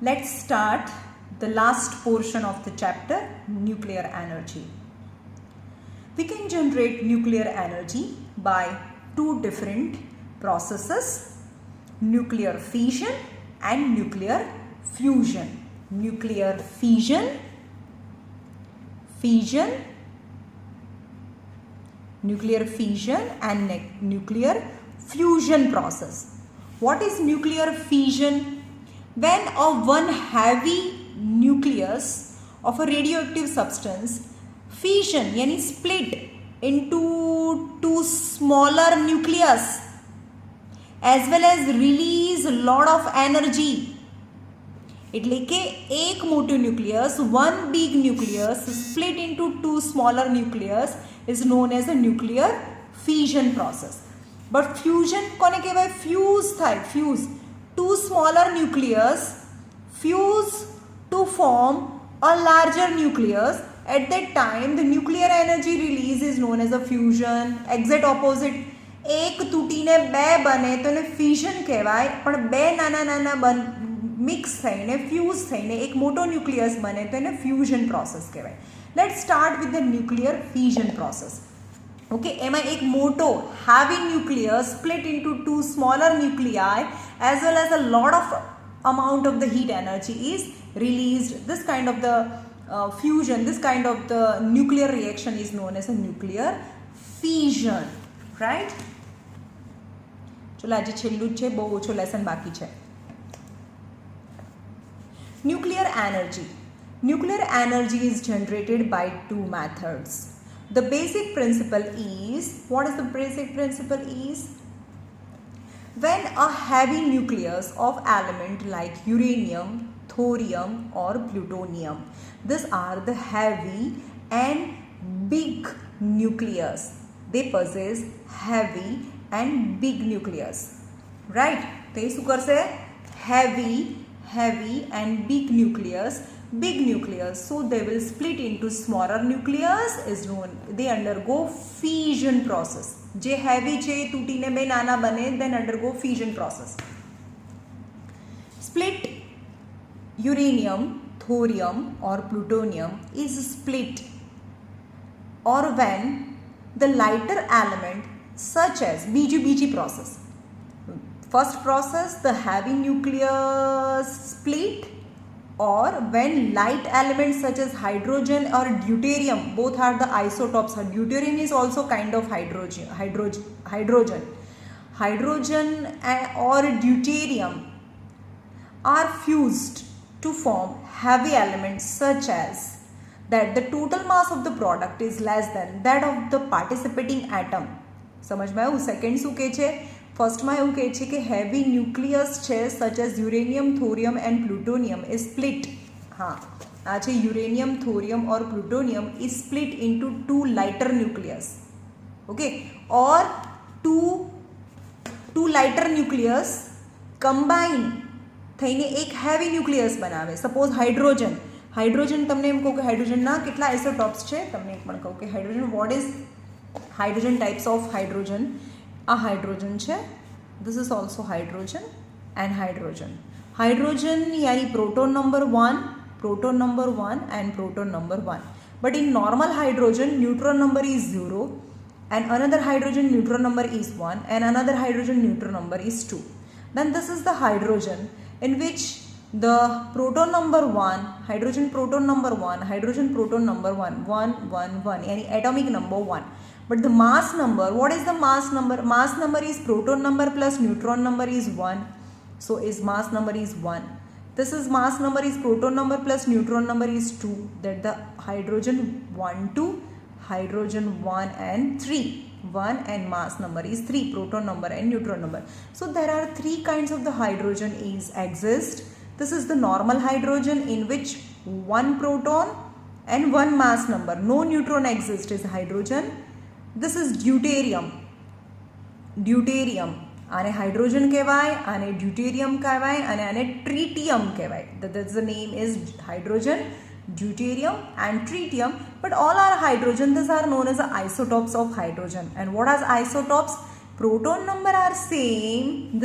Let's start the last portion of the chapter, nuclear energy. We can generate nuclear energy by two different processes, nuclear fission and nuclear fusion. Nuclear fission, nuclear fission and nuclear fusion process. What is nuclear fission? When one heavy nucleus of a radioactive substance fission यानी split into two smaller nucleus as well as release a lot of energy. એટલે કે એક મોટું nucleus, one big nucleus split into two smaller nucleus is known as a nuclear fission process. But fusion કોને કહેવાય? Fuse થાય, fuse. Two smaller nucleus fuse to form a larger nucleus. At that time the nuclear energy release is known as a fusion. Exact opposite, એક તૂટીને બે બને તો એને fusion કહેવાય, પણ બે નાના નાના મિક્સ થઈને ફ્યુઝ થઈને એક મોટો ન્યુક્લિયસ બને તો એને ફ્યુઝન પ્રોસેસ કહેવાય. Let's start with the nuclear fusion process. Okay, એમાં એક મોટો heavy nucleus split into two smaller nuclei as well as a lot of amount of the heat energy is released. This kind of the fusion, this kind of the nuclear reaction is known as a nuclear fission, right? ચલો આજે છેલ્લું જ છે, બહુ ઓછો lesson બાકી છે. Nuclear energy. Nuclear energy is generated by two methods. The basic principle is, what is the basic principle is? When a heavy nucleus of element like uranium, thorium or plutonium, these are the heavy and big nucleus. They possess heavy and big nucleus, right? they શું કરશે? heavy and big nucleus, so they will split into smaller nucleus is known, they undergo fission process. જે heavy છે તૂટીને બે નાના બને, then undergo fission process. Split uranium, thorium or plutonium is split or when the lighter element such as BG process. First process, the heavy nucleus split, or when light elements such as hydrogen or deuterium, both are the isotopes. Deuterium is also kind of hydrogen or deuterium are fused to form heavy elements such as that the total mass of the product is less than that of the participating atom. સમજમાં આવ્યું? Second શું કહે છે? ફર્સ્ટમાં એવું કહે છે કે heavy nucleus છે such as uranium, thorium and plutonium is split. હા, આ છે uranium, thorium or plutonium is split into two lighter nucleus. Okay, or two lighter nucleus combine થઈને એક હેવી ન્યુક્લિયસ બનાવે. સપોઝ હાઇડ્રોજન તમને એમ કહું કે હાઇડ્રોજનના કેટલા આઇસોટોપ્સ છે, તમને એક પણ કહું કે hydrogen, what is hydrogen types of hydrogen? આ હાઇડ્રોજન છે, this is also hydrogen and hydrogen. Hydrogen यानी proton number 1 and proton number 1. But in normal hydrogen, neutron number is 0 and another hydrogen neutron number is 1 and another hydrogen neutron number is 2. Then this is the hydrogen in which the proton number 1, hydrogen proton number 1 यानी atomic number 1. But the mass number, what is the mass number? Mass number is proton number plus neutron number is 1. So is mass number is 1. This is mass number is proton number plus neutron number is 2. That the hydrogen 1, 2, hydrogen 1 and 3. 1 and mass number is 3, proton number and neutron number. So there are three kinds of the hydrogen exist. This is the normal hydrogen in which one proton and one mass number, no neutron exists, is hydrogen. This is deuterium. આને hydrogen કહેવાય, આને deuterium કહેવાય અને આને tritium કહેવાય. That's the name is hydrogen, deuterium and tritium. But all are hydrogen. These are known as the isotopes of hydrogen. And what are isotopes? Proton number are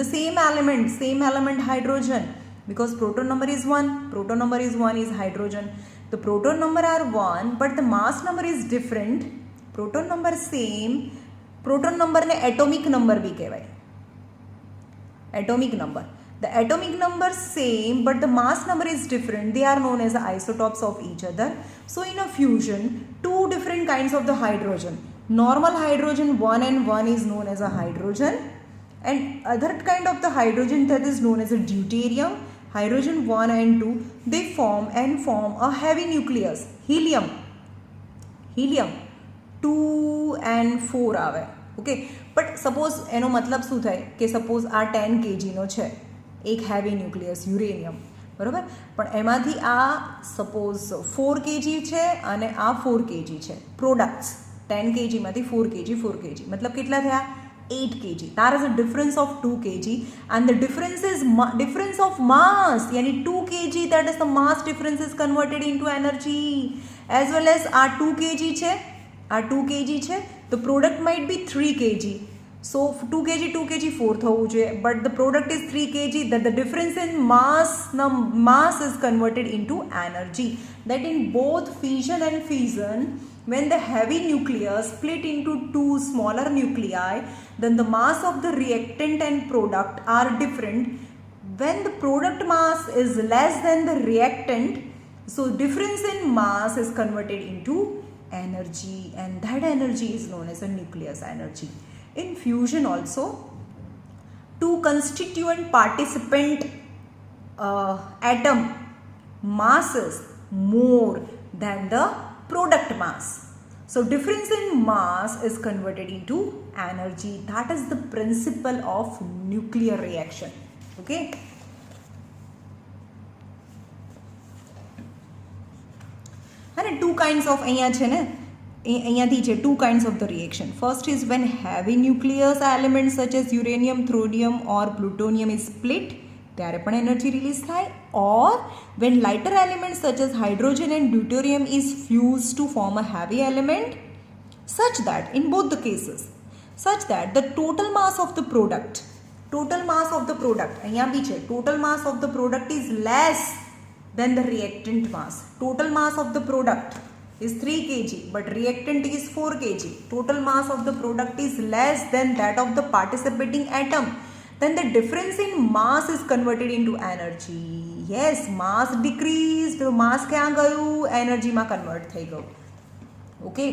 the same element hydrogen. because proton number is 1. Proton number is 1 is hydrogen. The proton number are 1 but the mass number is different. Proton number same. Proton number ने atomic number भी कहवाय. Atomic number. The atomic number same but the mass number is different. They are known as the isotopes of each other. So in a fusion, two different kinds of the hydrogen. Normal hydrogen 1 and 1 is known as a hydrogen, and other kind of the hydrogen that is known as a deuterium. Hydrogen 1 and 2 they form a heavy nucleus. Helium 2 and 4 આવે. Okay, but suppose એનો મતલબ શું થાય કે suppose આ 10 kgનો છે એક heavy nucleus uranium, બરાબર, પણ એમાંથી આ સપોઝ 4 kg છે અને આ 4 kg છે. પ્રોડક્ટ્સ 10 kgમાંથી 4 kg મતલબ કેટલા થયા? 8 kg. There is a difference of 2 kg and the difference is difference of mass, yani 2 kg, that is the mass difference is converted into energy, as well as our 2 kg છે, the product might be 3 kg. So 2 kg 4 થવું જોઈએ, but the product is 3 kg, that the difference in mass is converted into energy. That in both fission and fission, when the heavy nucleus split into two smaller nuclei, then the mass of the reactant and product are different. When the product mass is less than the reactant, so difference in mass is converted into energy, and that energy is known as a nucleus energy. In fusion also, two constituent participant atom masses more than the product mass. So difference in mass is converted into energy. That is the principle of nuclear reaction. Okay. And two kinds of two kinds of the reaction. First is when heavy nucleus elements such as uranium, thorium or plutonium is split, ત્યારે પણ energy release થાય, or when lighter elements such as hydrogen and deuterium is fused to form a heavy element, such that in both the cases, such that the total mass of the product અહીંયા બી છે, total mass of the product is less than the reactant mass. Total mass of the product is 3 kg but reactant is 4 kg. Total mass of the product is less than that of the participating atom. Then the difference in mass is converted into energy. Yes, mass decreased, mass ક્યાં ગયું? Energy માં convert થઈ ગયું. Okay.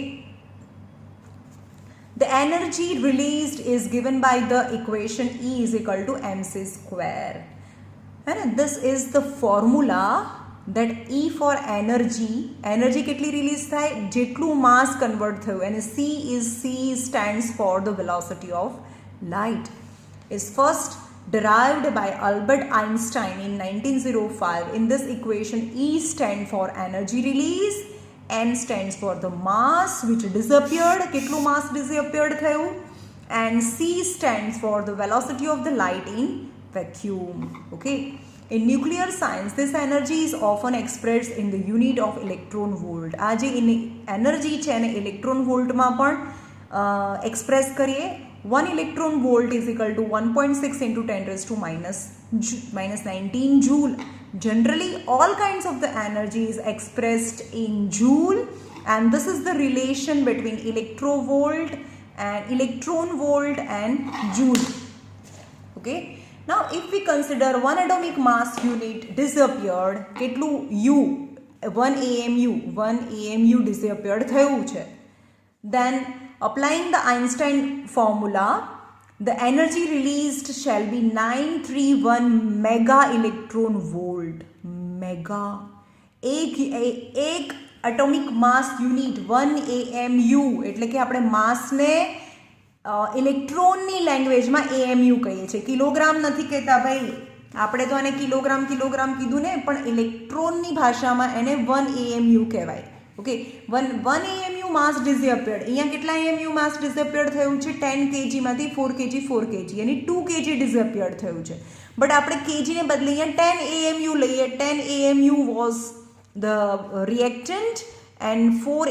The energy released is given by the equation E is equal to mc square. And this is the formula that E for energy કેટલી release થાય? જેટલું mass convert થયું, and C stands for the velocity of light. Is first derived by Albert Einstein in 1905. In this equation, E stands for energy release, M stands for the mass which disappeared, કેટલું mass disappeared થયું, and C stands for the velocity of the light in vacuum. Okay. In nuclear science, this energy is often expressed in the unit of electron volt. આ જે energy છે એને electron વોલ્ટમાં પણ express કરીએ. 1 electron volt is equal to 1.6 into 10 raised to minus 19 joule. Generally, all kinds of the energy is expressed in joule, and this is the relation between electron volt and joule. Okay. Now, if we consider one atomic mass unit disappeared, કેટલું U, 1 AMU disappeared થયું છે. Then applying the Einstein formula, the energy released shall be 931 mega electron volt. Mega. એક atomic mass unit 1 AMU, એટલે કે આપણે માસને ઇલેક્ટ્રોનની લેંગ્વેજમાં AMU કહીએ છીએ. કિલોગ્રામ નથી કહેતા ભાઈ, આપણે તો એને કિલોગ્રામ કીધું ને, પણ ઇલેક્ટ્રોનની ભાષામાં એને 1 AMU કહેવાય. ઓકે, 1 AMU માસ ડિસએપિયર્ડ. અહીંયા કેટલા AMU માસ ડિસએપિયર્ડ થયું છે? 10 kg માંથી 4 kg, yani 2 kg ડિસએપિયર્ડ થયું છે. બટ આપણે kgને બદલે અહીંયા 10 AMU લઈએ. 10 AMU was the reactant and 4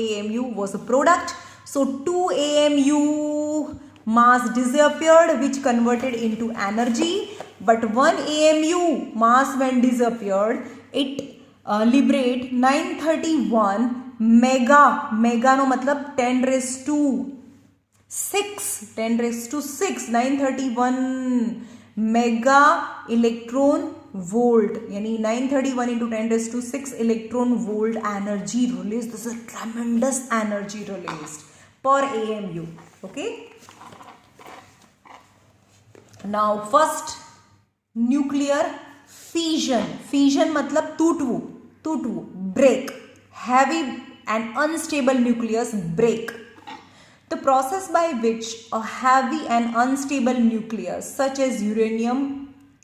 AMU was a product. So 2 AMU mass disappeared which converted into energy, but 1 AMU mass when disappeared, it liberate 931 mega no matlab 10 raised to 6 931 mega electron volt, yani 931 into 10 raised to 6 electron volt energy released. This is a tremendous energy released per AMU. Okay, now first nuclear fission. Fission matlab टूटवू, break. Heavy and unstable nucleus break. The process by which a heavy and unstable nucleus such as uranium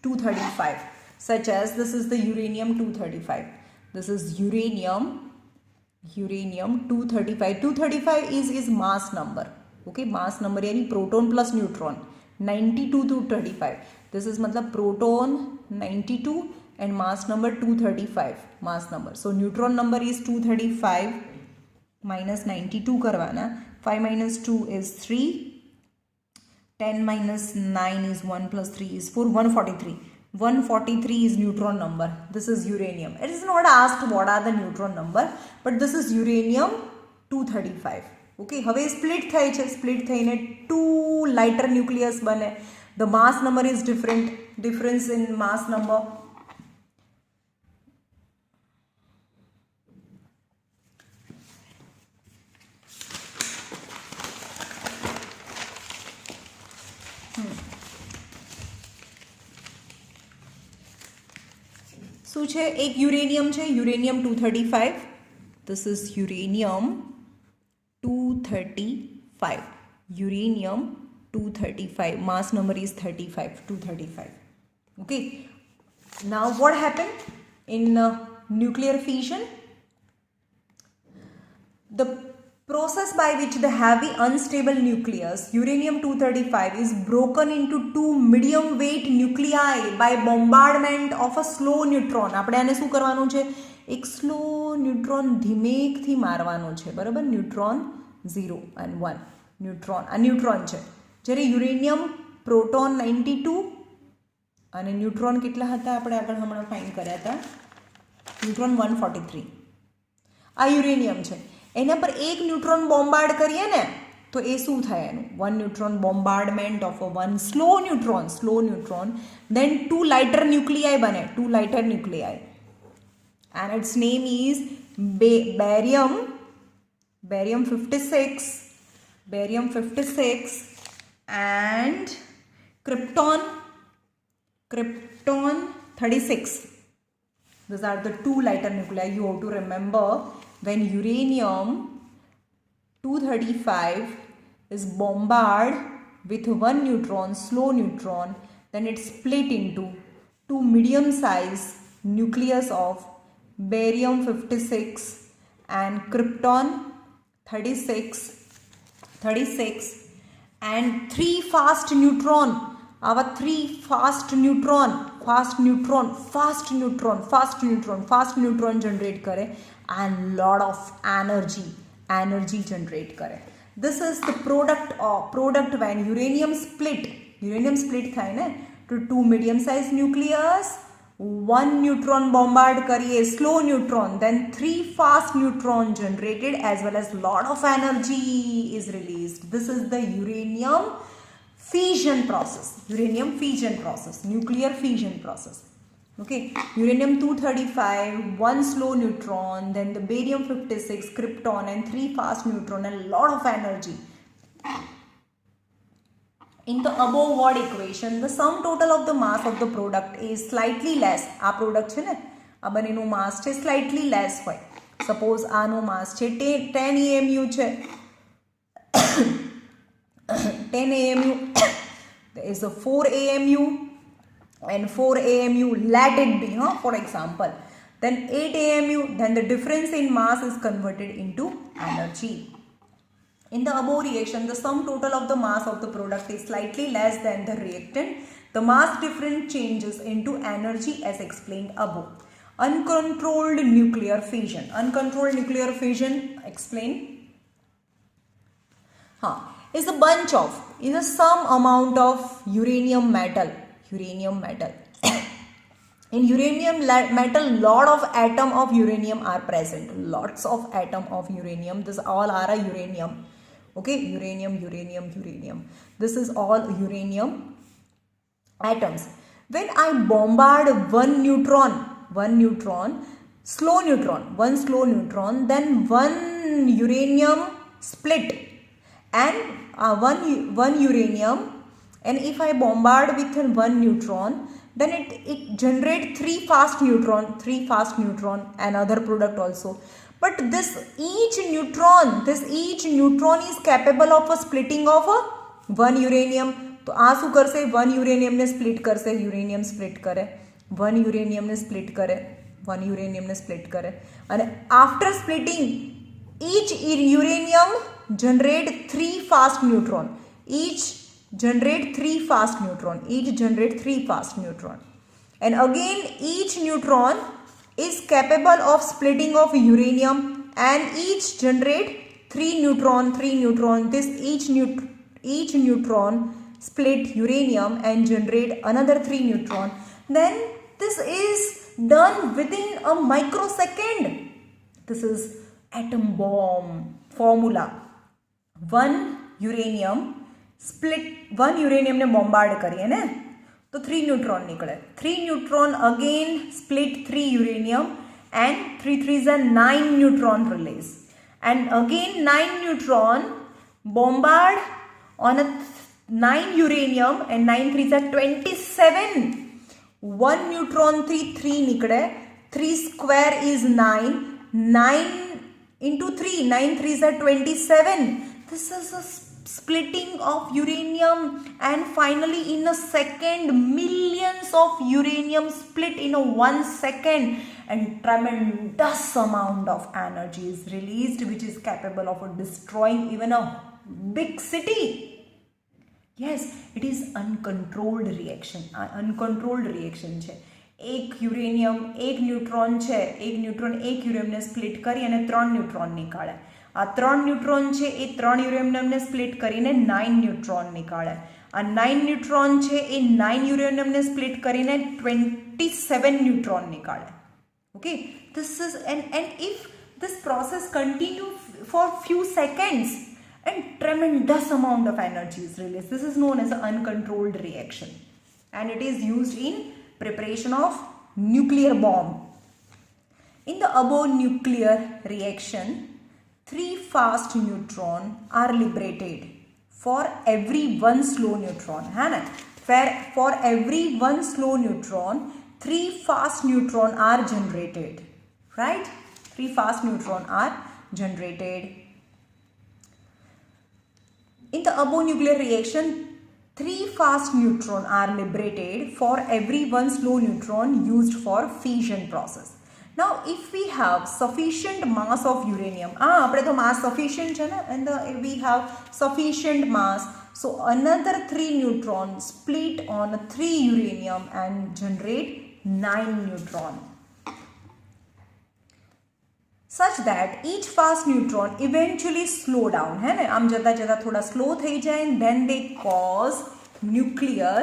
235, such as this is the uranium 235, this is uranium 235. 235 is mass number. Okay, mass number yani proton plus neutron 92 to 35. This is matlab proton 92 and mass number 235 mass number. So neutron number is 235 minus 92 karwana. 5 minus 2 is 3. 10 minus 9 is 1 plus 3 is 4. 143. 143 is neutron number. This is uranium. It is not asked what are the neutron number, but this is uranium 235. Okay, હવે split થાય છે. Split થઈને 2 lighter nucleus બને. The mass number is difference in mass number. શું છે? એક uranium છે, uranium 235. This is uranium 235. Uranium 235. Mass number is 35. 235. Okay. Now what happened in nuclear fission? The process by which the heavy unstable nucleus uranium 235 is broken into two medium weight nuclei by bombardment of a slow neutron. આપણે આને શું કરવાનું છે? એક slow neutron ધીમેકથી મારવાનો છે, બરાબર? Neutron 0 and 1. Neutron આ ન્યુટ્રોન છે. જ્યારે યુરેનિયમ પ્રોટોન 92 અને ન્યુટ્રોન કેટલા હતા આપણે આગળ હમણાં ફાઇન્ડ કર્યા હતા? ન્યુટ્રોન 143. આ યુરેનિયમ છે. એના પર એક ન્યુટ્રોન બોમ્બાર્ડ કરીએ ને તો એ શું થાય એનું? 1 neutron bombardment of a 1 slow neutron then 2 lighter nuclei બને. 2 lighter nuclei and its name is barium 56 and krypton 36. These are the 2 lighter nuclei. You have to remember, when uranium 235 is bombarded with 1 neutron, slow neutron, then it split into 2 medium size nucleus of barium 56 and krypton 36 and 3 fast neutron. Our 3 fast neutron generate करे and lot of energy generate करे. This is the product when uranium split થાય ને to 2 medium size nucleus, 1 neutron bombard કરીએ slow neutron, then 3 fast neutron generated as well as lot of energy is released. This is the uranium fission process, nuclear fission process. Okay, uranium 235, 1 slow neutron, then the barium 56, krypton and 3 fast neutron and lot of energy. In the above word equation, the sum total of the mass of the product is slightly less. આ product છે ને, આ બંનેનું mass છે slightly less હોય. Suppose આનું mass છે 10 AMU છે. 10 AMU, there is a 4 AMU and 4 AMU, let it be, for example. Then 8 AMU, then the difference in mass is converted into energy. In the above reaction, the sum total of the mass of the product is slightly less than the reactant. The mass difference changes into energy as explained above. Uncontrolled nuclear fission. Uncontrolled nuclear fission, explain. is a bunch of, is a some amount of uranium metal. In uranium metal, lot of atom of uranium are present. Lots of atom of uranium. This all are a uranium. Okay, uranium. This is all uranium atoms. When I bombard one slow neutron, then one uranium split, and one uranium, and if I bombard with one neutron, then it generate three fast neutron, another product also. But each neutron is capable of a splitting of one uranium. तो आ શું કરશે, one uranium ને split કરશે, uranium split કરે, one uranium ને split કરે, અને after splitting each uranium generate three fast neutron, each generate three fast neutron, and again each neutron is capable of splitting of uranium, and each generate three neutron. This each neutron split uranium and generate another three neutron. Then this is done within a microsecond. This is atom bomb formula. One uranium ने bombard करिए ना, तो 3 neutron निकले. 3 neutron again split 3 uranium, and 3 3s are 9 neutron release, and again 9 neutron bombard on a 9 uranium, and 9 3s are 27. 1 neutron 3 निकले. 3 square is 9. 9 into 3, 9 3s are 27. This is a splitting of uranium, and finally in a second millions of uranium split in a 1 second, and tremendous amount of energy is released, which is capable of destroying even a big city. Yes, it is uncontrolled reaction. Uncontrolled reaction છે. એક neutron છે, એક યુરેનિયમને split કરી અને 3 neutron નિકાળે. આ 3 neutron છે એ 3 યુરેનિયમને split કરીને 9 neutron નિકાળે. આ 9 ન્યુટ્રોન છે એ 9 યુરેનિયમને સ્પ્લિટ કરીને 27 neutron નિકાળે. Okay, this is and if this process continues for few seconds, and tremendous amount of energy is released. This is known as an uncontrolled reaction, and it is used in preparation of nuclear bomb. In the above nuclear reaction, 3 fast neutron are liberated for every 1 slow neutron. For every 1 slow neutron, 3 fast neutron are generated. Right? 3 fast neutron are generated. In the above nuclear reaction, 3 fast neutron are liberated for every 1 slow neutron used for fission process. Now, if we have sufficient mass of uranium, આપણે તો mass sufficient છે ને, and we have sufficient mass, so another 3 neutron split on 3 uranium and generate 9 neutron, such that each fast neutron eventually slow down, है ना, आम जता थोड़ा slow થઈ જાય, and then they cause nuclear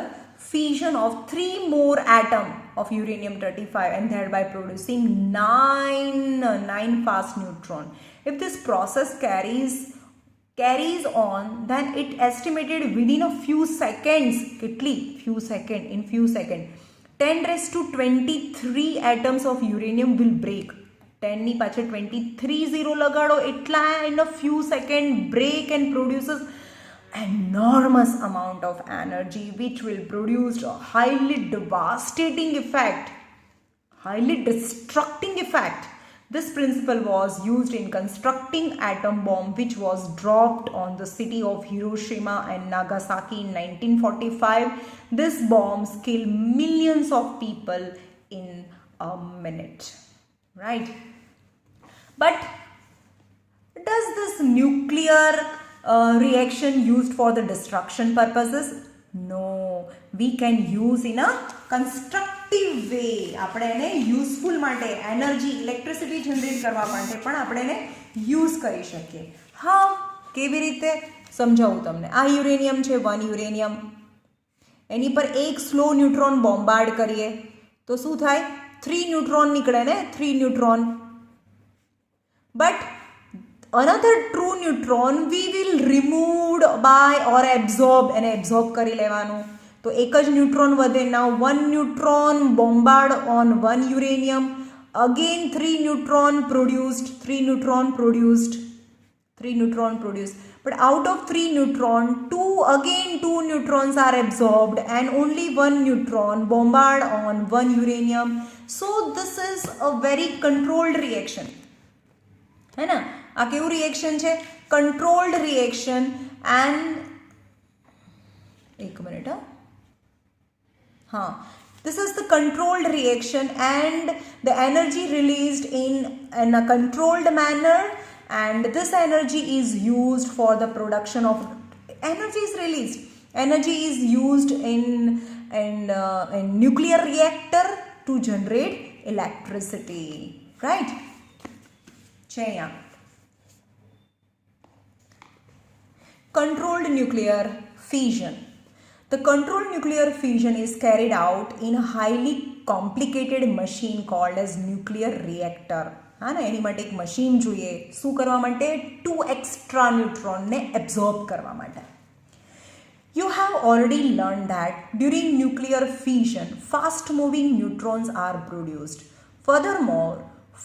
fission of 3 more atom of uranium-35, and thereby producing 9 fast neutron. If this process carries on, then it estimated within a few seconds, in few seconds, 10⁻23 atoms of uranium will break. 10 ની પાછળ 23 0 લગાડો એટલા in a few seconds break and produces enormous amount of energy, which will produce a highly devastating effect, highly destructing effect. This principle was used in constructing atom bomb, which was dropped on the city of Hiroshima and Nagasaki in 1945. This bombs kill millions of people in a minute. Right? But does this nuclear reaction used for the destruction purposes? No, we can use in a constructive way. આપણે એને useful માટે energy electricity generate કરવા માટે પણ આપણે એને use કરી શકીએ. હા, કેવી રીતે? સમજાવું તમને. આ યુરેનિયમ છે, 1 યુરેનિયમ. એની પર એક સ્લો ન્યુટ્રોન બોમ્બાર્ડ કરીએ તો શું થાય? 3 ન્યુટ્રોન નીકળે ને, 3 neutron. But another true neutron we will removed by or absorb, એને એબ્ઝોર્બ કરી લેવાનું. તો એક જ ન્યુટ્રોન વધે. Now 1 neutron bombard on 1 uranium, again 3 neutron produced, 3 neutron produced, 3 neutron produced. But out of 3 neutron, 2 neutrons are absorbed and only 1 neutron bombard on 1 uranium. So this is a very controlled reaction, है ना? આ કેવું reaction છે? Controlled reaction. And એક minute, હા, this is the controlled reaction and the energy released in a controlled manner, and this energy is used for the production of energy is released. Energy is used in nuclear reactor to generate electricity, right? છે અહીંયા controlled nuclear fission. The controlled nuclear fission is carried out in a highly complicated machine called as nuclear reactor. હા ને, એની માટે એક machine જોઈએ. શું કરવા માટે? 2 એક્સ્ટ્રા ન્યુટ્રોનને એબ્ઝોર્બ કરવા માટે. You have already learned that during nuclear fission, fast moving neutrons are produced. Furthermore,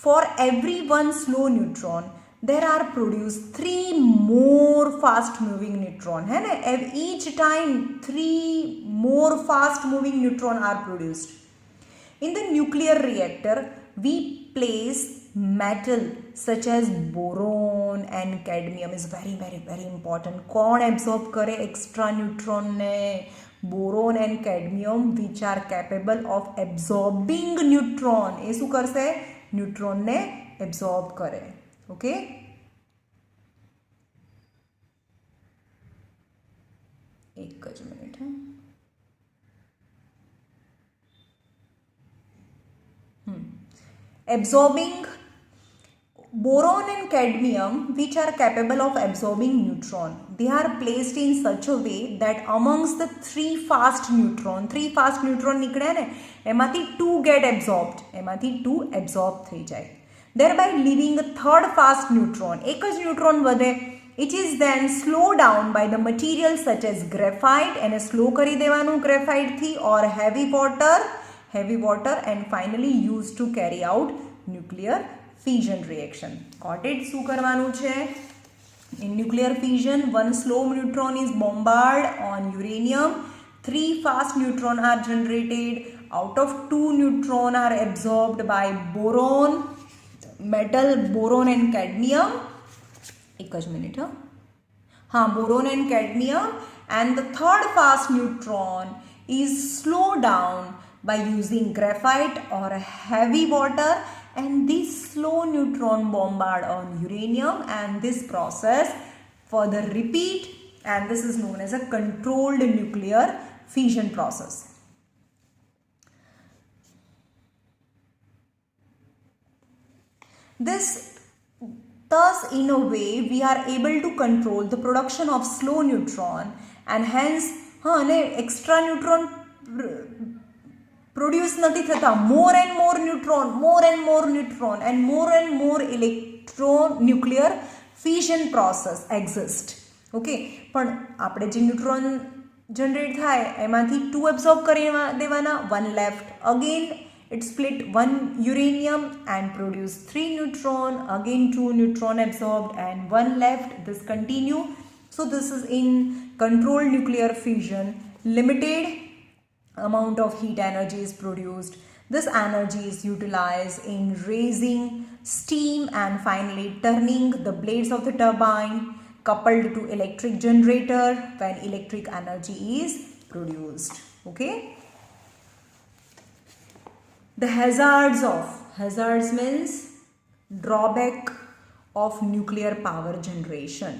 for every one slow neutron, there are produced 3 more fast moving neutron. है ना? Each time 3 more fast moving neutron are produced. In the nuclear reactor, we place metal such as boron and cadmium. Is very important. कौन absorb करे extra neutron ने? Boron and cadmium, which are capable of absorbing neutron. એ શું કરશે? Neutron ને absorb કરે. Okay, એક જ minute. Absorbing boron and cadmium, which are capable of absorbing neutron, they are placed in such a way that amongst the 3 fast neutron નીકળે ને, એમાંથી 2 get absorbed, એમાંથી 2 absorb થઈ જાય, thereby leaving a third fast neutron. એક જ neutron વધે. It is then slowed down by the materials such as graphite, એને સ્લો કરી દેવાનું graphite થી, or heavy water, and finally used to carry out nuclear fission reaction. Got it? શું કરવાનું છે? In nuclear fission, 1 slow neutron is bombarded on uranium, 3 fast neutron are generated. Out of 2 neutron are absorbed by boron and cadmium. एक ज minute, हाँ, boron and cadmium, and the third fast neutron is slowed down by using graphite or heavy water, and this slow neutron bombard on uranium, and this process further repeat, and this is known as a controlled nuclear fission process. Thus, in a way, we are able to control the production of slow neutron, and hence extra neutron produce નથી થતા. more and more neutron and more electron nuclear fission process exist. Okay, પણ આપણે જે neutron generate થાય એમાંથી 2 absorb કરી દેવાના, 1 left. Again it split 1 uranium and produce 3 neutron, again 2 neutron absorbed and 1 left. This continue. So this is in controlled nuclear fission. Limited amount of heat energy is produced. This energy is utilized in raising steam and finally turning the blades of the turbine, coupled to electric generator when electric energy is produced. Okay, the hazards means drawback of nuclear power generation.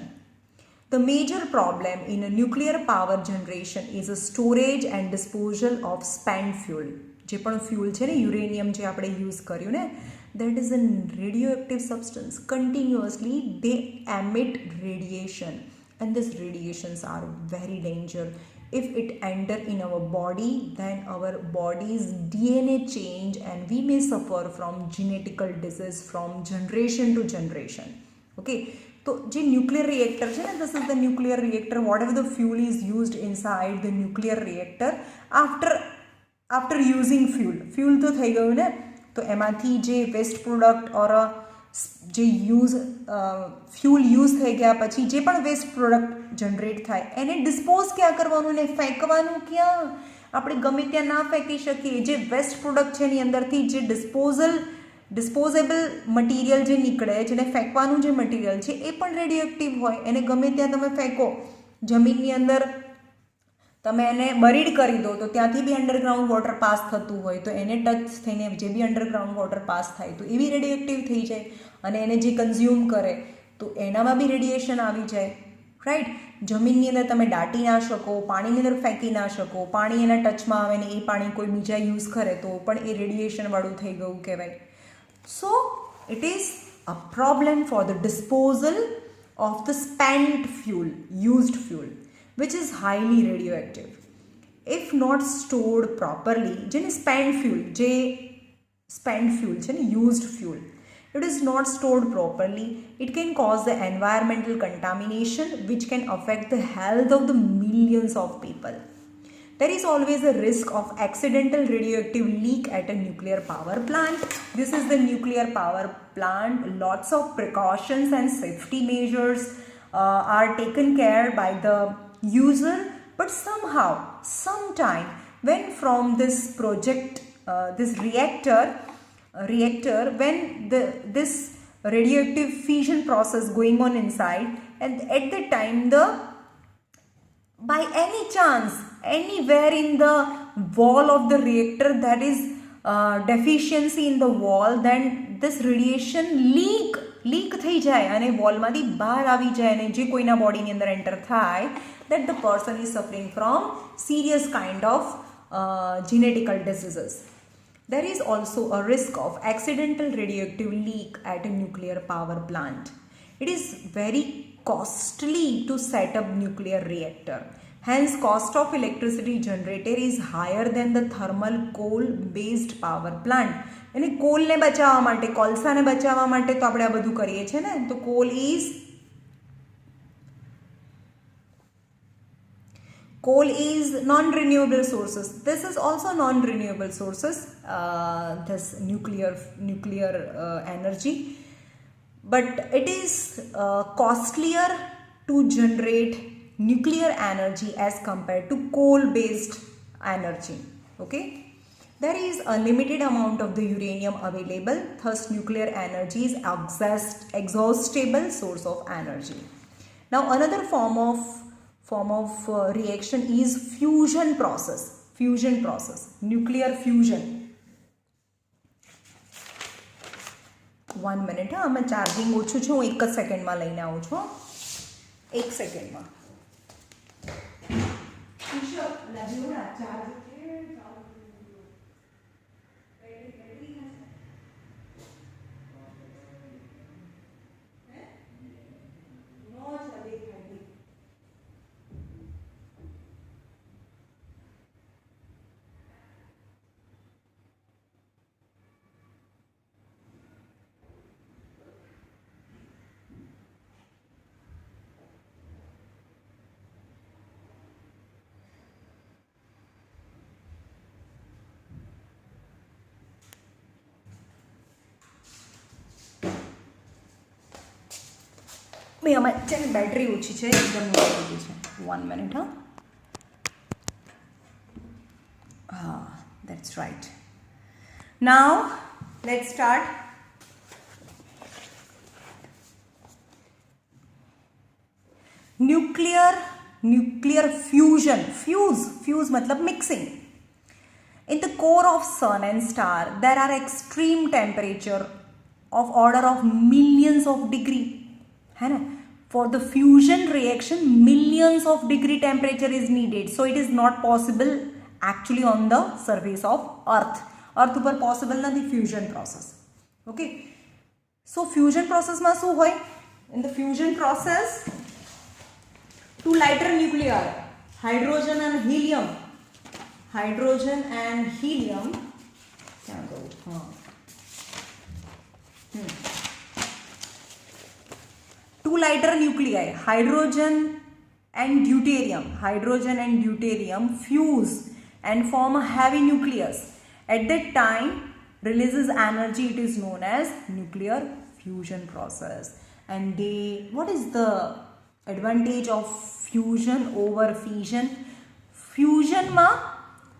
The major problem in a nuclear power generation is a storage and disposal of spent fuel. જે પણ fuel છે ને, uranium જે આપણે use કર્યું ને, that is a radioactive substance. Continuously they emit radiation, and these radiations are very dangerous. If it enter in our body, then our body's DNA change and we may suffer from genetical disease from generation to generation. Okay, so જે nuclear reactor છે ને, this is the nuclear reactor. Whatever the fuel is used inside the nuclear reactor, after using fuel તો થઈ ગયું ને, તો એમાંથી જે વેસ્ટ પ્રોડક્ટ ઓર જે ફ્યુલ યુઝ થઈ ગયા પછી જે પણ વેસ્ટ પ્રોડક્ટ જનરેટ થાય એને ડિસ્પોઝ ક્યાં કરવાનું ને ફેંકવાનું ક્યાં? આપણે ગમે ત્યાં ના ફેંકી શકીએ. જે વેસ્ટ પ્રોડક્ટ છે એની અંદરથી જે ડિસ્પોઝેબલ મટીરિયલ જે નીકળે, જેને ફેંકવાનું જે મટીરિયલ છે એ પણ રેડિયોએક્ટિવ હોય. એને ગમે ત્યાં તમે ફેંકો, જમીનની અંદર તમે એને બરીડ કરી દો તો ત્યાંથી બી અંડરગ્રાઉન્ડ વોટર પાસ થતું હોય, તો એને ટચ થઈને જે બી અંડરગ્રાઉન્ડ વોટર પાસ થાય તો એ બી રેડિયોએક્ટિવ થઈ જાય. અને એને જે કન્ઝ્યુમ કરે તો એનામાં બી રેડિયેશન આવી જાય. રાઈટ, જમીનની અંદર તમે દાટી ના શકો, પાણીની અંદર ફેંકી ના શકો, પાણી એના ટચમાં આવે ને એ પાણી કોઈ બીજા યુઝ કરે તો પણ એ રેડિયેશનવાળું થઈ ગયું કહેવાય. So it is a problem for the disposal of the spent fuel, used fuel, which is highly radioactive. If not stored properly, જેને spent fuel છે ને, used fuel, it is not stored properly, it can cause the environmental contamination which can affect the health of the millions of people. There is always a risk of accidental radioactive leak at a nuclear power plant. This is the nuclear power plant. Lots of precautions and safety measures are taken care by the user, but sometime when from this project, this reactor, when this radioactive fission process going on inside, and at the time by any chance anywhere in the wall of the reactor there is deficiency in the wall, then this radiation leak થઈ જાય અને વોલમાંથી બહાર આવી જાય અને જે કોઈના બોડીની અંદર એન્ટર થાય, that the person is suffering from serious kind of genetical diseases. There is also a risk of accidental radioactive leak at a nuclear power plant. It is very costly to set up nuclear reactor. Hence, cost of electricity generated is higher than the thermal coal-based power plant. અને કોલને બચાવવા માટે, કોલસાને બચાવવા માટે તો આપણે આ બધું કરીએ છીએ ને. તો call is non-renewable sources. This is also non-renewable sources, this nuclear energy, but it is costlier to generate nuclear energy as compared to coal-based energy. Okay, there is a limited amount of the uranium available, thus nuclear energy is exhaustible source of energy. Now another form of reaction is fusion process. Nuclear fusion. 1 minute, આમાં charging ઓછું છે, હું 1 સેકન્ડમાં લઈને આવું છું. 1 સેકન્ડમાં ભાઈ આમાં છે ને બેટરી ઓછી છે, એકદમ ઓછી છે. 1 minute. That's right. Now let's start. Nuclear fusion. Fuse matlab mixing. In the core of sun and star there are extreme temperature of order of millions of degree, है ना. For the fusion reaction millions of degree temperature is needed, so it is not possible actually on the surface of earth ઉપર possible નથી fusion process. Okay, so fusion process માં શું હોય? In the fusion process two lighter nuclei, hydrogen and helium. Hydrogen and helium. Two lighter nuclei, hydrogen and deuterium. Hydrogen and deuterium fuse and form a heavy nucleus. At that time, releases energy. It is known as nuclear fusion process. And what is the advantage of fusion over fission? Fusion માં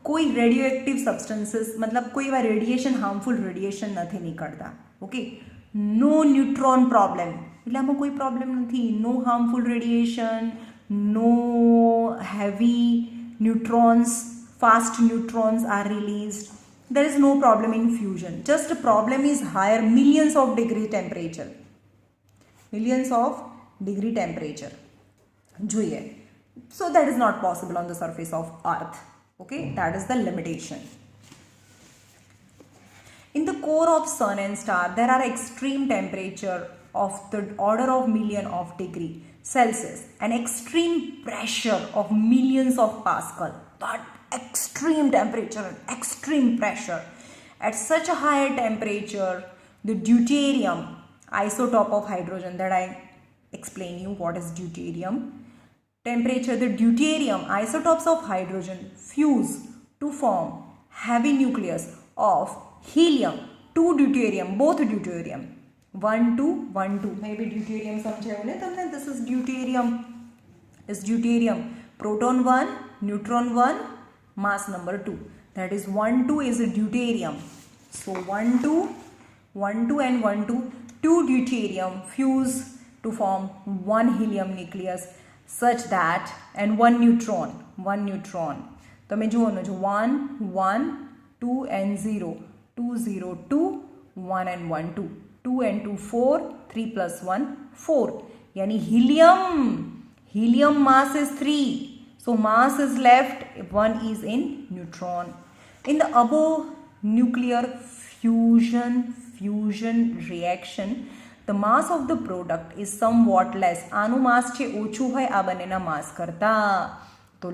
કોઈ radioactive substances મતલબ કોઈ એવા radiation harmful radiation નથી નીકળતા. Okay, નો neutron problem, એટલે આમાં કોઈ પ્રોબ્લેમ નથી. No harmful radiation, no heavy neutrons, fast neutrons are released. There is no problem in fusion. Just the problem is higher, millions of degree temperature. Millions of degree temperature. જોઈએ. So that is not possible on the surface of Earth. Okay, that is the limitation. In the core of sun and star, there are extreme temperature of the order of million of degree Celsius and extreme pressure of millions of Pascal. But extreme temperature and extreme pressure. At such a higher temperature, the deuterium, isotope of hydrogen, that I explain you what is deuterium. Temperature, the deuterium isotopes of hydrogen fuse to form heavy nucleus of helium, 2 deuterium, both deuterium, 1 2 1 2. Maybe deuterium સમજાયું ને તમને. This is deuterium. Is deuterium, proton 1, neutron 1, mass number 2. That is 1 2 is a deuterium. So 1 2 and 1 2, 2 deuterium fuse to form 1 helium nucleus such that, and 1 neutron. તમે જુઓ ને, 1 1 2 and 0, 2 0 2, 1 and 1 2, 2 and 2 4, 3 plus 1 4. Yani helium mass is 3. So mass is left, 1 is in neutron. In the above nuclear fusion reaction, the mass of the product is somewhat less. આનું માસ છે ઓછું હોય આ બંનેના માસ કરતા. તો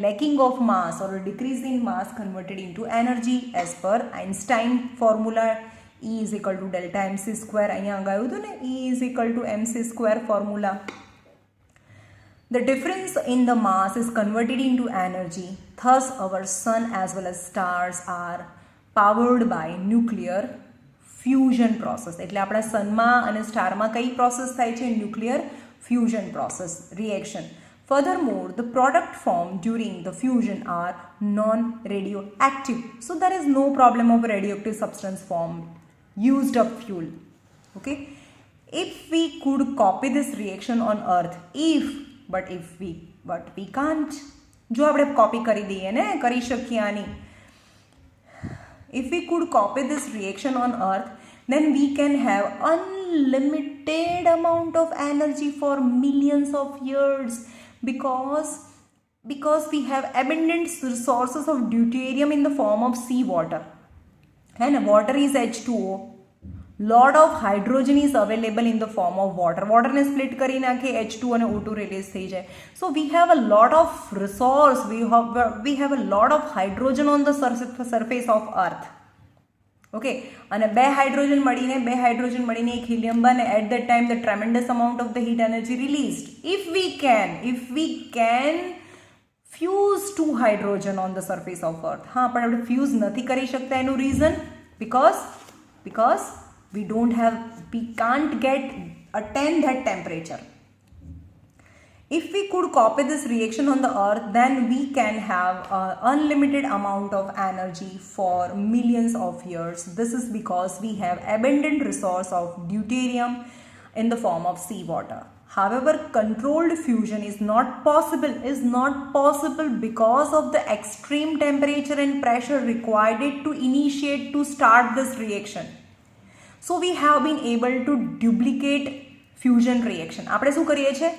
lacking of mass or a decrease in mass converted into energy as per Einstein formula, E is equal to delta mc square. અહીંયા ગયું હતું ને, E is equal to mc square formula. The difference in the mass is converted into energy. Thus, our sun as well as stars are powered by nuclear fusion process. એટલે આપણા સનમાં અને સ્ટારમાં કઈ process થાય છે? Nuclear fusion process reaction. Furthermore, the product formed during the fusion are non-radioactive. So there is no problem of radioactive substance formed. Used up fuel. Okay. If we could copy this reaction on Earth, but we can't. જો આપણે copy કરી દઈએ ને, કરી શકીએ આની. If we could copy this reaction on Earth, then we can have unlimited amount of energy for millions of years because we have abundant resources of deuterium in the form of seawater. And water is H2O. Lot of hydrogen is available in the form of water. Water ne split કરી નાખે, H2 અને O2 release થઈ જાય. So we have a lot of resource. We have a lot of hydrogen on the surface of Earth. Okay, અને બે hydrogen મળીને એક helium બને. At that time the tremendous amount of the heat energy released. If we can fuse 2 hydrogen on the surface of Earth. હા, પણ આપણે fuse નથી કરી શકતા. એનું reason because we can't attain that temperature. If we could copy this reaction on the Earth, then we can have an unlimited amount of energy for millions of years. This is because we have abundant resource of deuterium in the form of seawater. However, controlled fusion is not possible because of the extreme temperature and pressure required to start this reaction. So we have been able to duplicate fusion reaction. આપણે શું કરીએ છીએ?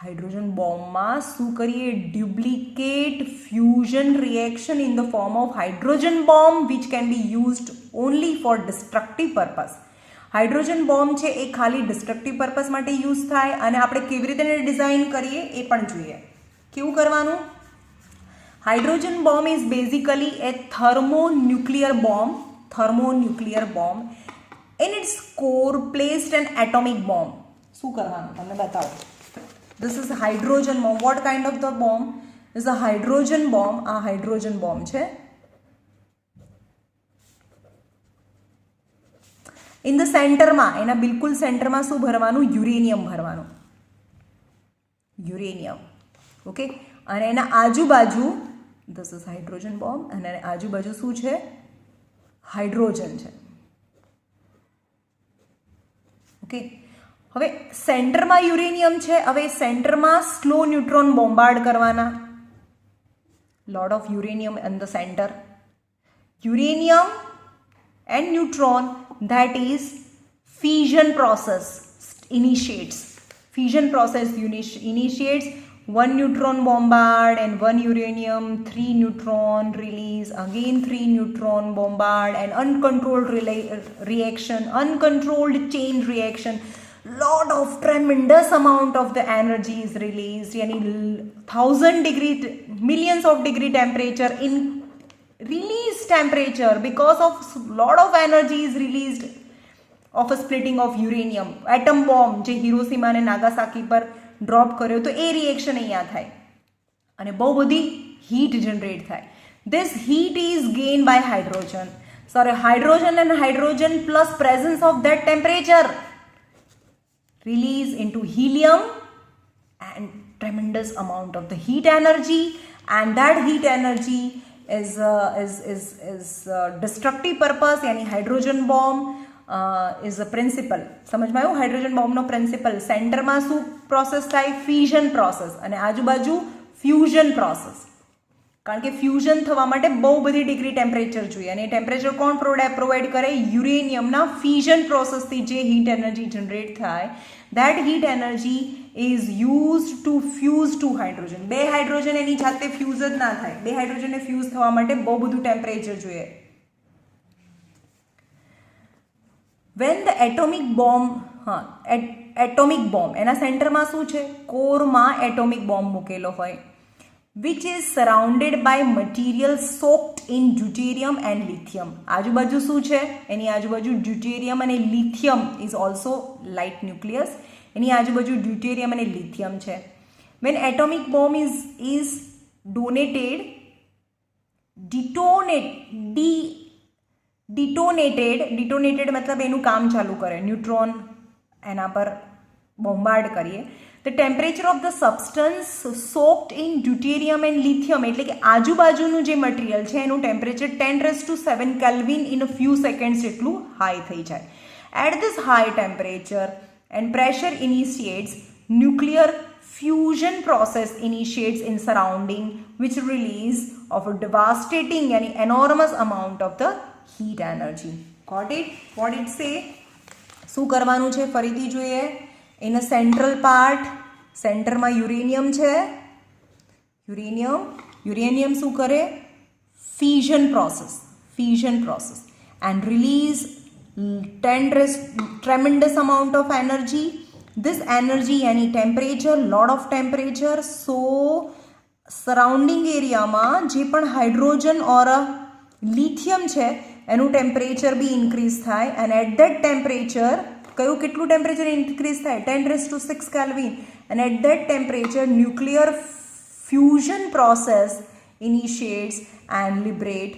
Hydrogen બોમ્બમાં શું કરીએ? Duplicate fusion reaction in the form of hydrogen bomb which can be used only for destructive purpose. Hydrogen bomb છે એ ખાલી destructive purpose માટે use થાય અને આપણે કેવી રીતે એને ડિઝાઇન કરીએ એ પણ જોઈએ. કેવું કરવાનું? Hydrogen bomb is basically A thermonuclear bomb in its core placed an atomic bomb. શું કરવાનું તમને બતાવો. This is hydrogen bomb. What kind of the bomb? This is a hydrogen bomb. આ હાઇડ્રોજન બોમ્બ છે. ઇન ધ સેન્ટરમાં, એના બિલકુલ સેન્ટરમાં શું ભરવાનું? યુરેનિયમ ભરવાનું. યુરેનિયમ. ઓકે. અને એના આજુબાજુ ધીસ ઇઝ હાઇડ્રોજન બોમ્બ અને આજુબાજુ શું છે? હાઇડ્રોજન છે. ઓકે. હવે સેન્ટરમાં યુરેનિયમ છે. હવે સેન્ટરમાં સ્લો ન્યુટ્રોન બોમ્બાર્ડ કરવાના. Lot of uranium in the centre. Uranium and neutron, that is fission process initiates. Fission process initiates 1 neutron bombard and 1 uranium, 3 neutron release, again 3 neutron bombard and uncontrolled reaction, uncontrolled chain reaction. Lot of tremendous amount of the energy is released, yani 1000 degree, millions of degree temperature in release temperature because of lot of energy is released of a splitting of uranium. Atom bomb જે Hiroshima અને Nagasaki પર drop કર્યો તો એ reaction અહીંયા થાય અને બહુ બધી હીટ જનરેટ થાય. This heat is gained by hydrogen. Sorry, hydrogen and hydrogen plus presence of that temperature release into helium and tremendous amount of the heat energy, and that heat energy is destructive purpose. यानी hydrogen bomb is a principle. समझ में आयो? Hydrogen bomb नो principle centre में શું process થાય? Fusion process અને આજુબાજુ ફ્યુઝન પ્રોસેસ. કારણ કે ફ્યુઝન થવા માટે બહુ બધી ડિગ્રી ટેમ્પરેચર જોઈએ અને ટેમ્પરેચર કોણ પ્રોવાઈડ કરે? યુરેનિયમના ફ્યુઝન પ્રોસેસથી જે હીટ એનર્જી જનરેટ થાય, that heat energy is used to fuse two hydrogen. બે હાઇડ્રોજન એની જાતે ફ્યુઝ જ ના થાય. બે હાઇડ્રોજનને ફ્યુઝ થવા માટે બહુ બધું ટેમ્પરેચર જોઈએ. When the atomic bomb એના સેન્ટરમાં શું છે? કોરમાં એટોમિક બોમ્બ મૂકેલો હોય, which is surrounded by material soaked in deuterium and lithium. આજુબાજુ શું છે? એની આજુબાજુ ડ્યુટેરિયમ અને lithium is also light nucleus. એની આજુબાજુ ડ્યુટેરિયમ અને લિથિયમ છે. When atomic bomb is detonated मतलब એનું કામ ચાલુ કરે, ન્યુટ્રોન એના પર બોમ્બાર્ડ કરીએ. The temperature of the substance soaked in deuterium and lithium, એટલે કે આજુબાજુનું જે મટીરિયલ છે એનું temperature 10⁷ kelvin in a few seconds જેટલું હાઈ થઈ જાય. At this high temperature and pressure initiates nuclear fusion process initiates in surrounding, which release of a devastating and enormous amount of the heat energy. Got it? What it say? શું કરવાનું છે ફરીથી જોઈએ. In a central part, સેન્ટરમાં uranium છે. Uranium શું કરે? Fusion process and release tremendous amount of energy. This energy any temperature, lot of temperature, so surrounding એરિયામાં જે પણ હાઇડ્રોજન ઓર લિથિયમ છે એનું ટેમ્પરેચર બી ઇન્ક્રીઝ થાય અને એટ ધેટ ટેમ્પરેચર કયું કેટલું ટેમ્પરેચર ઇન્ક્રીઝ થાય? 10⁶ kelvin. and at that temperature nuclear fusion process initiates and liberate.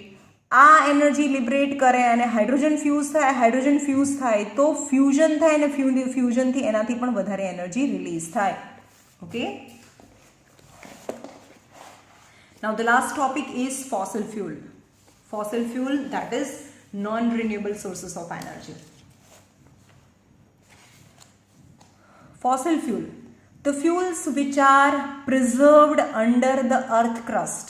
આ એનર્જી લિબરેટ કરે અને હાઇડ્રોજન ફ્યુઝ થાય તો ફ્યુઝન થાય અને ફ્યુઝનથી એનાથી પણ વધારે એનર્જી રિલીઝ થાય. Okay. Now the last topic is fossil fuel. Fossil fuel, that is non-renewable sources of energy. Fossil fuel, the fuels which are preserved under the earth crust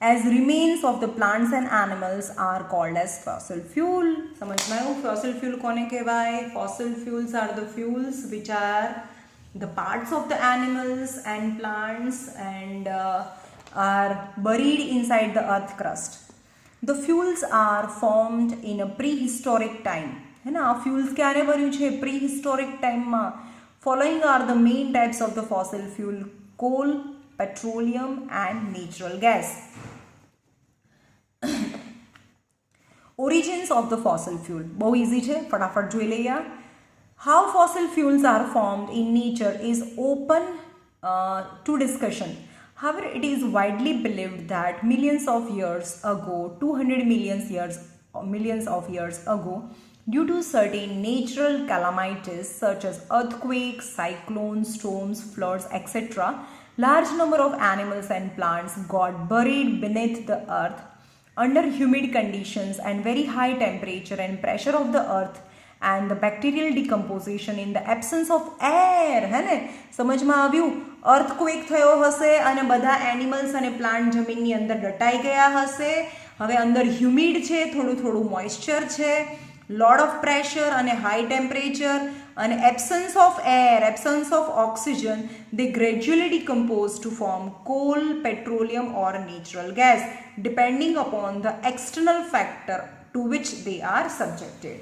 as remains of the plants and animals are called as fossil fuel. समझ में आयो? fossil fuel कोने कहवाय? Fossil fuels are the fuels which are the parts of the animals and plants and are buried inside the earth crust. The fuels are formed in a prehistoric time. है ना. આ fuels ક્યારે બન્યું છે? Prehistoric ટાઈમમાં. Following are the main types of the fossil fuel: coal, petroleum and natural gas. Origins of the fossil fuel બહુ easy છે, ફટાફટ જોઈ લઈએ. How fossil fuels are formed in nature is open to discussion. However, it is widely believed that millions of years ago, 200 millions of years ago, due to certain natural calamities such as earthquakes, cyclones, storms, floods, etc., large number of animals and plants got buried beneath the earth under humid conditions and very high temperature and pressure of the earth and the bacterial decomposition in the absence of air. है ने समझમાં આવ્યું? Earthquake થયો હશે અને બધા animals અને plant જમીનની અંદર દટાઈ ગયા હશે. હવે અંદર હ્યુમિડ છે, થોડું થોડું મોઇસ્ચર છે, લોડ ઓફ પ્રેશર અને હાઈ ટેમ્પરેચર અને absence of air, absence of oxygen, they gradually decompose to form coal, petroleum or natural gas depending upon the external factor to which they are subjected.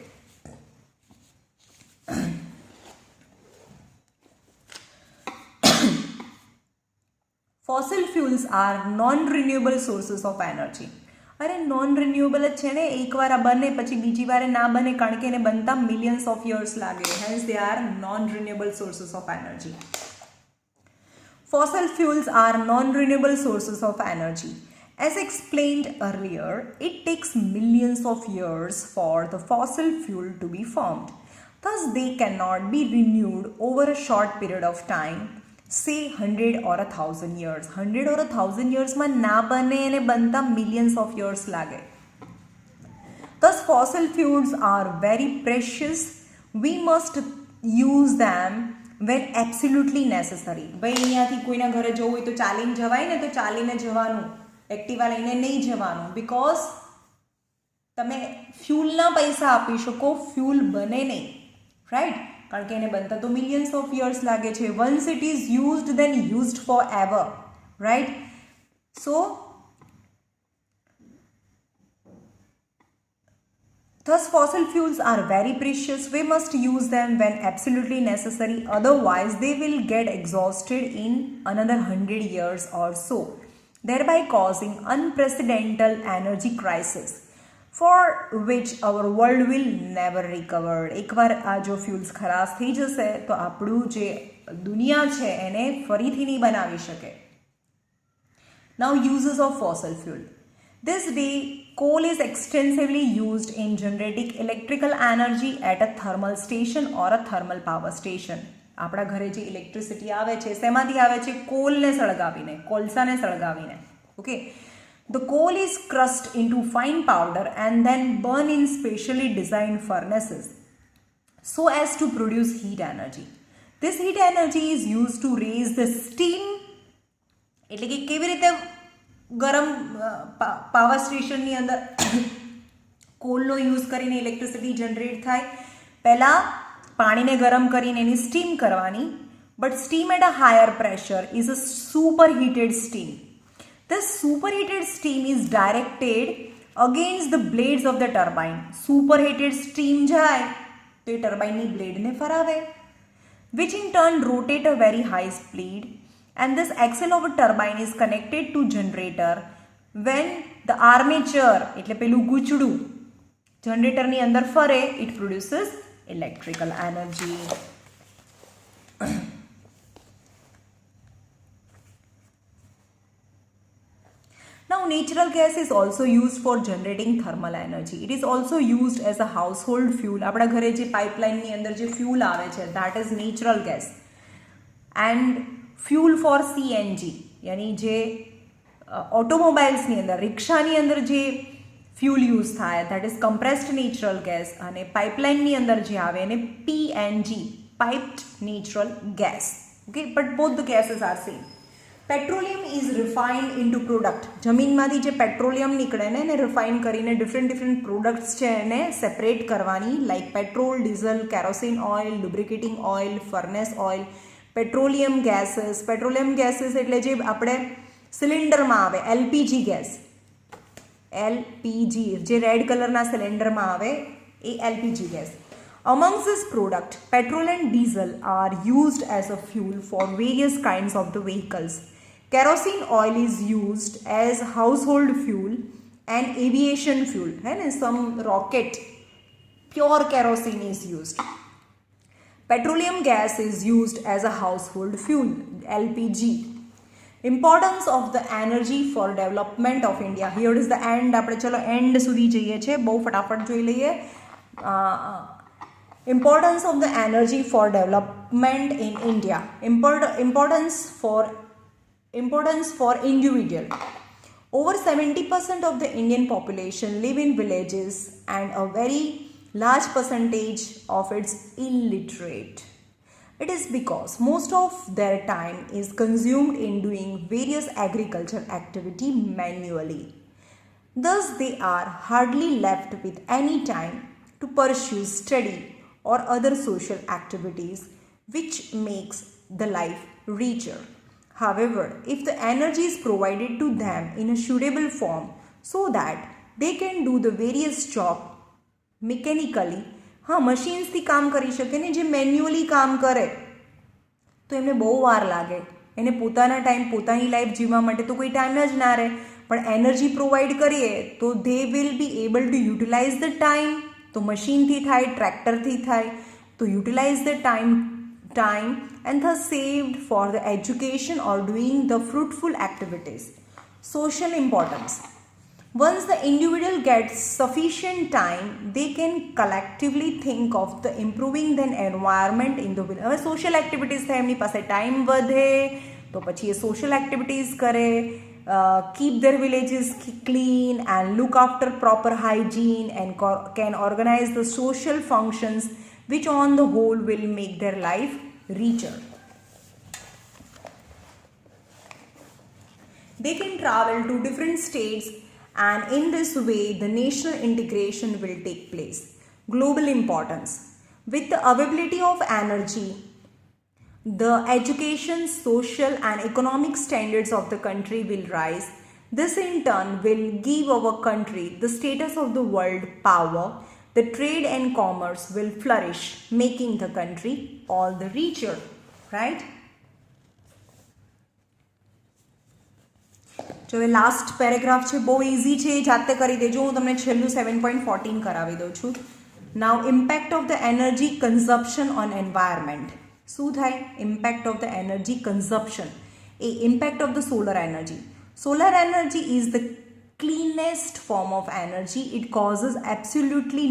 Fossil fuels are non renewable sources of energy. અરે non renewable જ છે ને, એકવાર આ બને પછી બીજી વારે ના બને, કારણ કે એને બનતા મિલિયન્સ ઓફ યર્સ લાગે. Hence they are non renewable sources of energy. Fossil fuels are non-renewable sources of energy. As explained earlier, it takes millions of years for the fossil fuel to be formed. Thus, they cannot be renewed over a short period of time, say 100 or 1,000 years. 100 or 1,000 years માં ના બને અને બનતા millions of years લાગે. Thus, fossil fuels are very precious. We must use them when absolutely necessary. ભાઈ અહીંયાથી કોઈના ઘરે જવું હોય તો ચાલીને જવાય ને, તો ચાલીને જવાનું, એક્ટિવા લઈને નહીં જવાનું. બિકોઝ તમે ફ્યુલના પૈસા આપી શકો, ફ્યુલ બને નહીં, રાઈટ? કારણ કે એને બનતા તો મિલિયન્સ ઓફ યર્સ લાગે છે. Once it is used then used forever, right? So thus fossil fuels are very precious. We must use them when absolutely necessary, otherwise they will get exhausted in another 100 years or so, thereby causing unprecedented energy crisis for which our world will never recover. એકવાર આ જો fuels ખલાસ થઈ જશે તો આપણું જે દુનિયા છે એને ફરીથી નહીં બનાવી શકે. Now, uses of fossil fuel. This day, coal is extensively used in generating electrical energy at a thermal station or a thermal power station. આપણા ઘરે જે ઇલેક્ટ્રિસિટી આવે છે શેમાંથી આવે છે? કોલને સળગાવીને, કોલસાને સળગાવીને. Okay. The coal is crushed into fine powder and then burned in specially designed furnaces so as to produce heat energy. This heat energy is used to raise the steam. એટલે કે કેવી રીતે ગરમ power સ્ટેશનની અંદર કોલનો use કરીને electricity generate થાય? પહેલાં પાણીને ગરમ કરીને એની સ્ટીમ કરવાની, but steam at a higher pressure is a superheated steam. This superheated steam is directed against the blades of the turbine. Superheated steam જાય તો એ ટર્બાઇનની બ્લેડને ફરાવે, which in turn rotate a very high speed, and this axle of a turbine is connected to generator. When the armature એટલે પેલું ગૂંચડું જનરેટરની અંદર ફરે, it produces electrical energy. Now, natural gas is also used for generating thermal energy. It is also used as a household fuel. આપણા ઘરે જે પાઇપલાઇનની અંદર જે fuel આવે છે, that is natural gas. And fuel for CNG, યાની જે ઓટોમોબાઇલ્સની અંદર, રિક્ષાની અંદર જે ફ્યુલ યુઝ થાય, that is compressed natural gas. અને પાઇપલાઇનની અંદર જે આવે એને PNG, piped natural gas. Okay, but both the gases are same. Petroleum is refined into product. જમીનમાંથી જે પેટ્રોલિયમ નીકળે ને એને રિફાઇન કરીને ડિફરન્ટ પ્રોડક્ટ્સ છે એને સેપરેટ કરવાની, like petrol, diesel, kerosene oil, lubricating oil, furnace oil, petroleum gases. Petroleum gases એટલે જે આપણે સિલિન્ડરમાં આવે, એલપીજી ગેસ, એલપીજી જે રેડ કલરના સિલિન્ડરમાં આવે એ LPG gas. Amongst this product, petrol and diesel are used as a fuel for various kinds of the vehicles. Kerosene oil is used as household fuel and aviation fuel. And some rocket, pure kerosene is used. Petroleum gas is used as a household fuel, LPG. Importance of the energy for development of India. Here is the end. આપણે ચલો end સુધી જઈએ છે, બહુ ફટાફટ જોઈ લઈએ. Importance of the energy for development in India. Importance for individual. Over 70% of the Indian population live in villages and a very large percentage of it's illiterate. It is because most of their time is consumed in doing various agriculture activity manually. Thus, they are hardly left with any time to pursue study or other social activities which makes the life richer. However, if the energy is provided to them in a suitable form so that they can do the various job mechanically, મશીન્સથી કામ કરી શકે ને, જે manually કામ કરે તો એમને બહુ વાર લાગે, એને પોતાના ટાઈમ પોતાની લાઈફ જીવવા માટે તો કોઈ ટાઈમ જ ના રહે. પણ એનર્જી પ્રોવાઈડ કરીએ તો they will be able to utilize the time. તો મશીનથી થાય, ટ્રેક્ટરથી થાય, તો utilize the time and thus saved for the education or doing the fruitful activities. Social importance. Once the individual gets sufficient time, they can collectively think of the improving the environment in the village. હવે social activities થાય, એમની પાસે time વધે તો પછી એ social activities કરે. Keep their villages clean and look after proper hygiene and can organize the social functions which on the whole will make their life richer. They can travel to different states and in this way the national integration will take place. Global importance. With the availability of energy, the education, social and economic standards of the country will rise. This in turn will give our country the status of the world power. The trade and commerce will flourish, making the country all the richer. Right? જો એ last paragraph છે, બહુ easy છે, જાતે કરી દેજો. હું તમને છેલ્લું 7.14 કરાવી દઉં છું. Now impact of the energy consumption on environment. શું થાય? Impact of the energy consumption. એ impact of the solar energy. Solar energy is the cleanest form of energy. It causes absolutely